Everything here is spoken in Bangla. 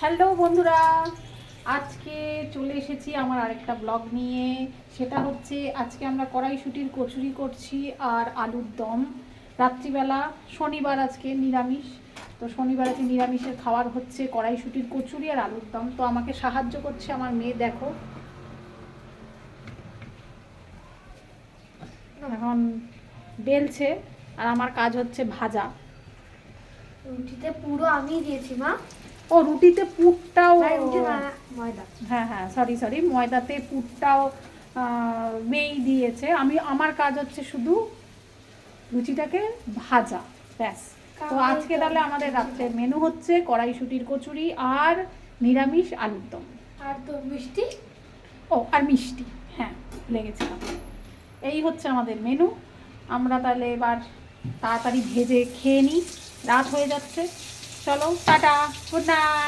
হ্যালো বন্ধুরা, আজকে চলে এসেছি আমার আরেকটা ব্লগ নিয়ে। সেটা হচ্ছে আজকে আমরা কড়াইশুঁটির কচুরি করছি আর আলুর দম। রাত্রিবেলা, শনিবার আজকে নিরামিষ, তো শনিবার আজকে নিরামিষের খাবার হচ্ছে কড়াইশুঁটির কচুরি আর আলুর দম। তো আমাকে সাহায্য করছে আমার মেয়ে, দেখো এখন বেলছে আর আমার কাজ হচ্ছে ভাজা। রুটিতে পুরো আমি দিয়েছি মা। ও, রুটিতে পুরটাও? ময়দা। হ্যাঁ হ্যাঁ, সরি, ময়দাতে পুরটাও মেয়েই দিয়েছে। আমার কাজ হচ্ছে শুধু লুচিটাকে ভাজা, ব্যাস। তো আজকে তাহলে আমাদের রাত্রের মেনু হচ্ছে কড়াইশুঁটির কচুরি আর নিরামিষ আলুর দম। আর তো মিষ্টি। ও, আর মিষ্টি, হ্যাঁ ভুলে গেছিলাম। এই হচ্ছে আমাদের মেনু। আমরা তাহলে এবার তাড়াতাড়ি ভেজে খেয়ে নিই, রাত হয়ে যাচ্ছে। চলো, টাটা, গুড নাইট।